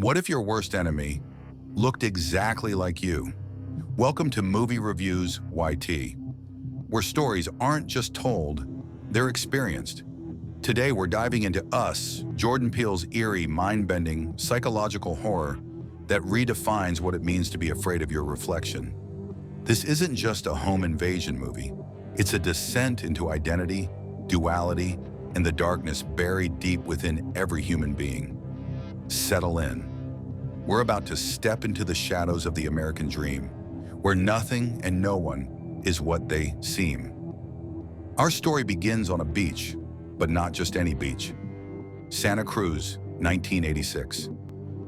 What if your worst enemy looked exactly like you? Welcome to Movie Reviews YT, where stories aren't just told, they're experienced. Today we're diving into Us, Jordan Peele's eerie, mind-bending, psychological horror that redefines what it means to be afraid of your reflection. This isn't just a home invasion movie. It's a descent into identity, duality, and the darkness buried deep within every human being. Settle in. We're about to step into the shadows of the American dream, where nothing and no one is what they seem. Our story begins on a beach, but not just any beach. Santa Cruz, 1986.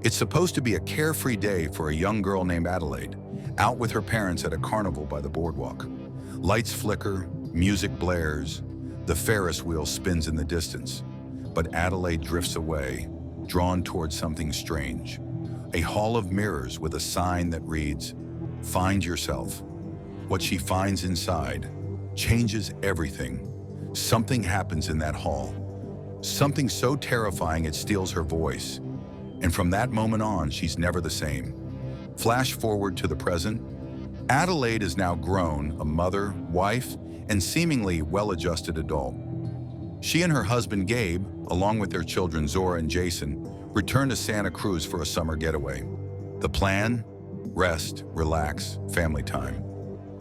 It's supposed to be a carefree day for a young girl named Adelaide, out with her parents at a carnival by the boardwalk. Lights flicker, music blares, the Ferris wheel spins in the distance. But Adelaide drifts away, drawn towards something strange. A hall of mirrors with a sign that reads, "Find yourself." What she finds inside changes everything. Something happens in that hall. Something so terrifying it steals her voice. And from that moment on, she's never the same. Flash forward to the present. Adelaide is now grown, a mother, wife, and seemingly well-adjusted adult. She and her husband Gabe, along with their children Zora and Jason, return to Santa Cruz for a summer getaway. The plan? Rest, relax, family time.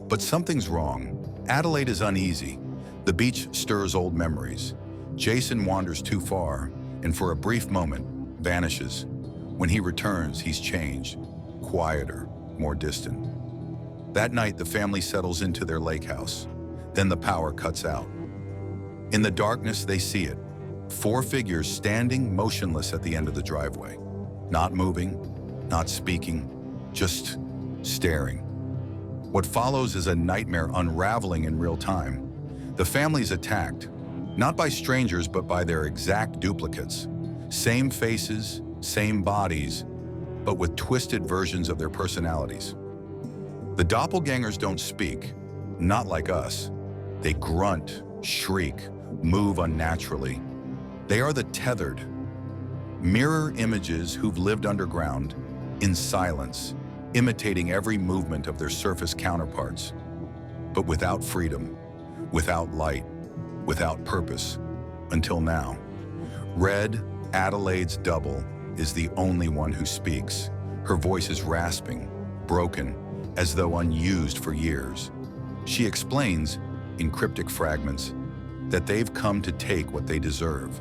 But something's wrong. Adelaide is uneasy. The beach stirs old memories. Jason wanders too far, and for a brief moment, vanishes. When he returns, he's changed, quieter, more distant. That night, the family settles into their lake house. Then the power cuts out. In the darkness, they see it. 4 figures standing motionless at the end of the driveway. Not moving, not speaking, just staring. What follows is a nightmare unraveling in real time. The family's attacked, not by strangers, but by their exact duplicates. Same faces, same bodies, but with twisted versions of their personalities. The doppelgängers don't speak, not like us. They grunt, shriek, move unnaturally. They are the tethered, mirror images who've lived underground, in silence, imitating every movement of their surface counterparts, but without freedom, without light, without purpose, until now. Red, Adelaide's double, is the only one who speaks. Her voice is rasping, broken, as though unused for years. She explains, in cryptic fragments, that they've come to take what they deserve,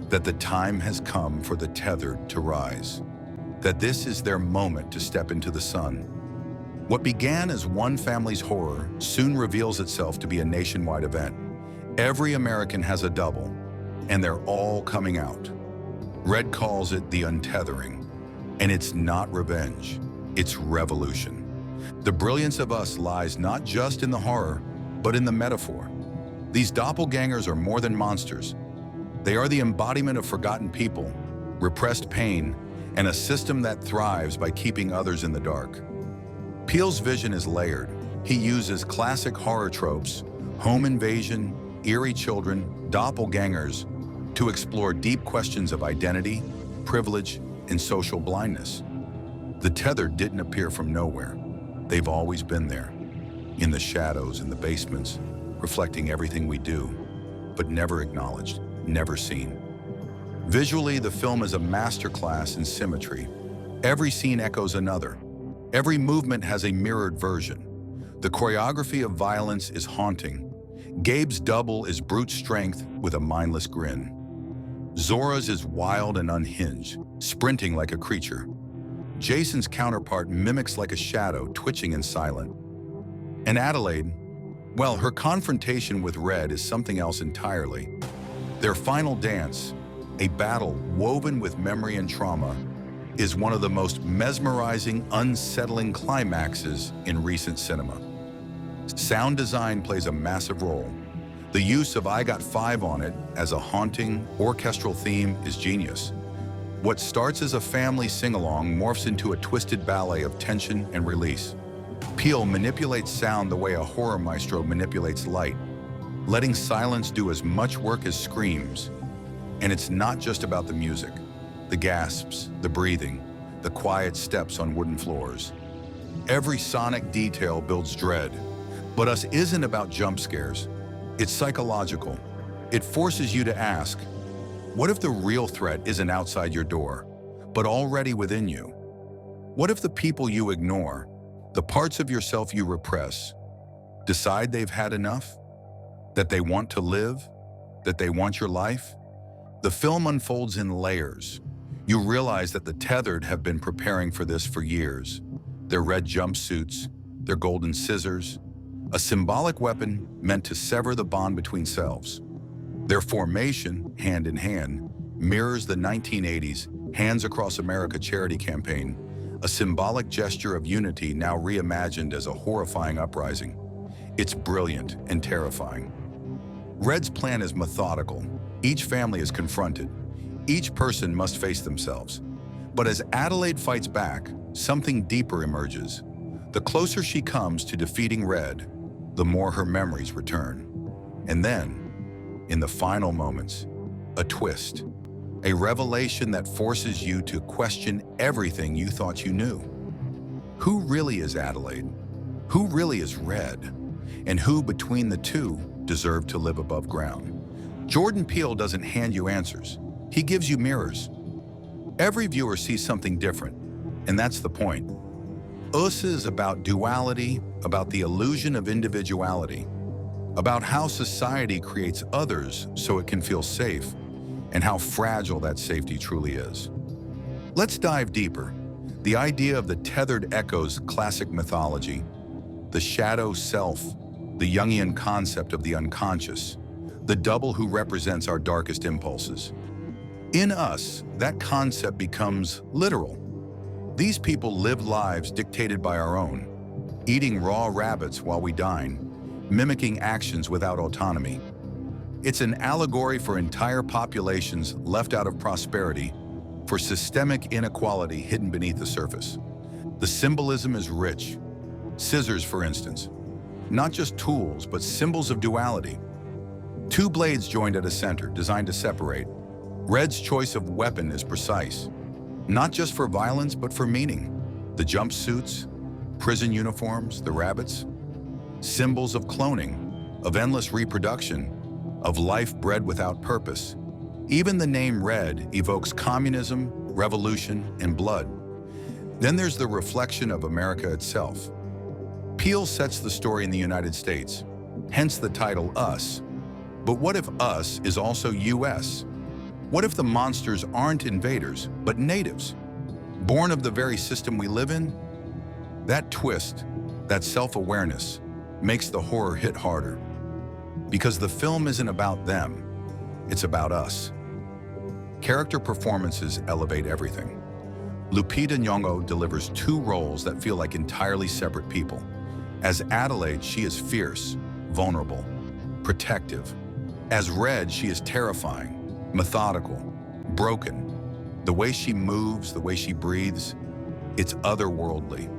that the time has come for the tethered to rise, that this is their moment to step into the sun. What began as one family's horror soon reveals itself to be a nationwide event. Every American has a double, and they're all coming out. Red calls it the Untethering, and it's not revenge, it's revolution. The brilliance of Us lies not just in the horror, but in the metaphor. These doppelgangers are more than monsters. They are the embodiment of forgotten people, repressed pain, and a system that thrives by keeping others in the dark. Peele's vision is layered. He uses classic horror tropes, home invasion, eerie children, doppelgängers, to explore deep questions of identity, privilege, and social blindness. The tethered didn't appear from nowhere. They've always been there, in the shadows, in the basements, reflecting everything we do, but never acknowledged, never seen. Visually, the film is a masterclass in symmetry. Every scene echoes another. Every movement has a mirrored version. The choreography of violence is haunting. Gabe's double is brute strength with a mindless grin. Zora's is wild and unhinged, sprinting like a creature. Jason's counterpart mimics like a shadow, twitching and silent. And Adelaide, well, her confrontation with Red is something else entirely. Their final dance, a battle woven with memory and trauma, is one of the most mesmerizing, unsettling climaxes in recent cinema. Sound design plays a massive role. The use of "I Got Five on It" as a haunting, orchestral theme is genius. What starts as a family sing-along morphs into a twisted ballet of tension and release. Peele manipulates sound the way a horror maestro manipulates light, letting silence do as much work as screams. And it's not just about the music, the gasps, the breathing. the quiet steps on wooden floors. Every sonic detail builds dread. But Us isn't about jump scares. It's psychological. It forces you to ask, what if the real threat isn't outside your door, but already within you? What if the people you ignore, the parts of yourself you repress, decide they've had enough? That they want to live? That they want your life? The film unfolds in layers. You realize that the Tethered have been preparing for this for years. Their red jumpsuits, their golden scissors, a symbolic weapon meant to sever the bond between selves. Their formation, hand in hand, mirrors the 1980s Hands Across America charity campaign, a symbolic gesture of unity now reimagined as a horrifying uprising. It's brilliant and terrifying. Red's plan is methodical. Each family is confronted. Each person must face themselves. But as Adelaide fights back, something deeper emerges. The closer she comes to defeating Red, the more her memories return. And then, in the final moments, a twist. A revelation that forces you to question everything you thought you knew. Who really is Adelaide? Who really is Red? And who between the two deserve to live above ground? Jordan Peele doesn't hand you answers. He gives you mirrors. Every viewer sees something different, and that's the point. Us is about duality, about the illusion of individuality, about how society creates others so it can feel safe, and how fragile that safety truly is. Let's dive deeper. The idea of the Tethered echoes classic mythology, the shadow self, the Jungian concept of the unconscious, the double who represents our darkest impulses. In Us, that concept becomes literal. These people live lives dictated by our own, eating raw rabbits while we dine, mimicking actions without autonomy. It's an allegory for entire populations left out of prosperity, for systemic inequality hidden beneath the surface. The symbolism is rich. Scissors, for instance, not just tools, but symbols of duality. Two blades joined at a center, designed to separate. Red's choice of weapon is precise, not just for violence, but for meaning. The jumpsuits, prison uniforms, the rabbits, symbols of cloning, of endless reproduction, of life bred without purpose. Even the name Red evokes communism, revolution, and blood. Then there's the reflection of America itself. Peele sets the story in the United States, hence the title Us. But what if Us is also US? What if the monsters aren't invaders, but natives, born of the very system we live in? That twist, that self-awareness, makes the horror hit harder. Because the film isn't about them, it's about us. Character performances elevate everything. Lupita Nyong'o delivers two roles that feel like entirely separate people. As Adelaide, she is fierce, vulnerable, protective. As Red, she is terrifying, methodical, broken. The way she moves, the way she breathes, it's otherworldly.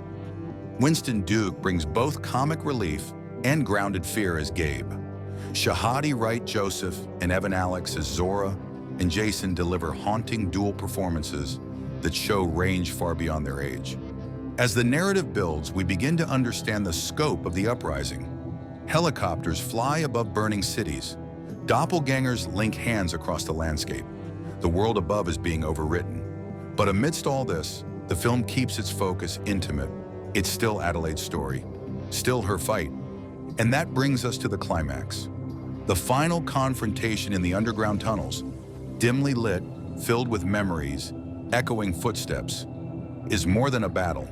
Winston Duke brings both comic relief and grounded fear as Gabe. Shahadi Wright Joseph and Evan Alex as Zora and Jason deliver haunting dual performances that show range far beyond their age. As the narrative builds, we begin to understand the scope of the uprising. Helicopters fly above burning cities. Doppelgängers link hands across the landscape. The world above is being overwritten. But amidst all this, the film keeps its focus intimate. It's still Adelaide's story, still her fight. And that brings us to the climax. The final confrontation in the underground tunnels, dimly lit, filled with memories, echoing footsteps, is more than a battle.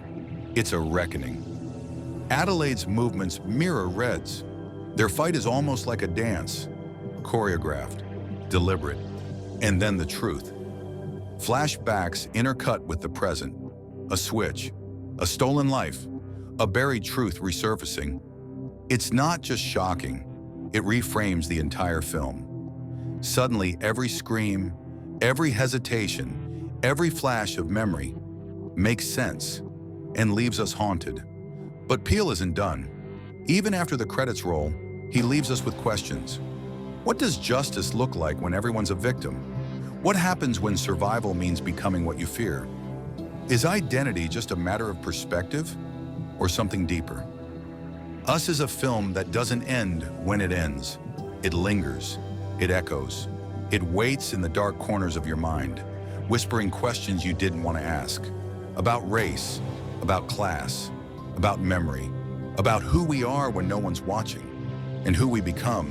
It's a reckoning. Adelaide's movements mirror Red's. Their fight is almost like a dance, choreographed, deliberate, and then the truth. Flashbacks intercut with the present, a switch, a stolen life, a buried truth resurfacing. It's not just shocking, it reframes the entire film. Suddenly, every scream, every hesitation, every flash of memory makes sense and leaves us haunted. But Peele isn't done. Even after the credits roll, he leaves us with questions. What does justice look like when everyone's a victim? What happens when survival means becoming what you fear? Is identity just a matter of perspective or something deeper? Us is a film that doesn't end when it ends. It lingers, it echoes, it waits in the dark corners of your mind, whispering questions you didn't want to ask. About race, about class, about memory, about who we are when no one's watching, and who we become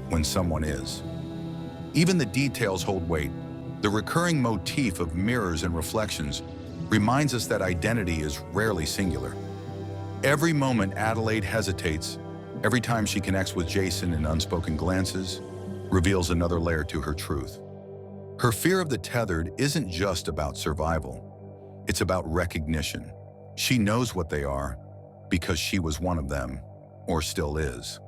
when someone is. Even the details hold weight. The recurring motif of mirrors and reflections reminds us that identity is rarely singular. Every moment Adelaide hesitates, every time she connects with Jason in unspoken glances, reveals another layer to her truth. Her fear of the tethered isn't just about survival. It's about recognition. She knows what they are because she was one of them, or still is.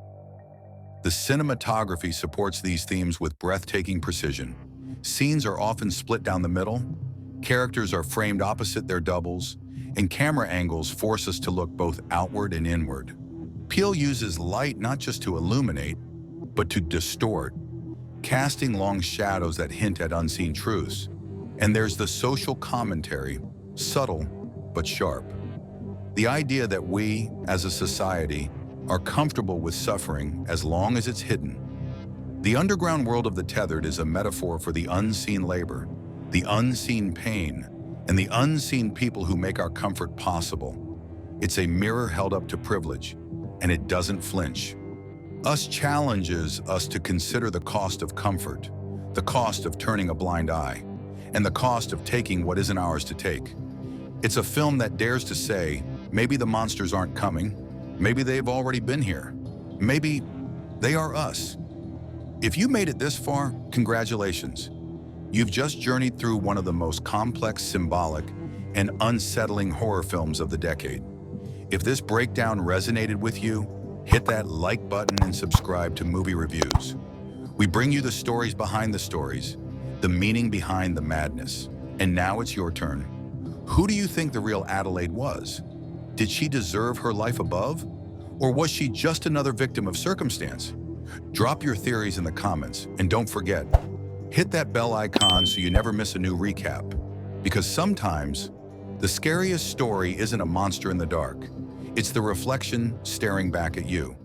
The cinematography supports these themes with breathtaking precision. Scenes are often split down the middle, characters are framed opposite their doubles, and camera angles force us to look both outward and inward. Peele uses light not just to illuminate, but to distort, casting long shadows that hint at unseen truths. And there's the social commentary, subtle but sharp. The idea that we, as a society, are comfortable with suffering as long as it's hidden. The underground world of the tethered is a metaphor for the unseen labor, the unseen pain, and the unseen people who make our comfort possible. It's a mirror held up to privilege, and it doesn't flinch. Us challenges us to consider the cost of comfort, the cost of turning a blind eye, and the cost of taking what isn't ours to take. It's a film that dares to say, maybe the monsters aren't coming, maybe they've already been here, maybe they are us. If you made it this far, congratulations. You've just journeyed through one of the most complex, symbolic, and unsettling horror films of the decade. If this breakdown resonated with you, hit that like button and subscribe to Movie Reviews. We bring you the stories behind the stories, the meaning behind the madness. And now it's your turn. Who do you think the real Adelaide was? Did she deserve her life above? Or was she just another victim of circumstance? Drop your theories in the comments, and don't forget, hit that bell icon so you never miss a new recap. Because sometimes, the scariest story isn't a monster in the dark. It's the reflection staring back at you.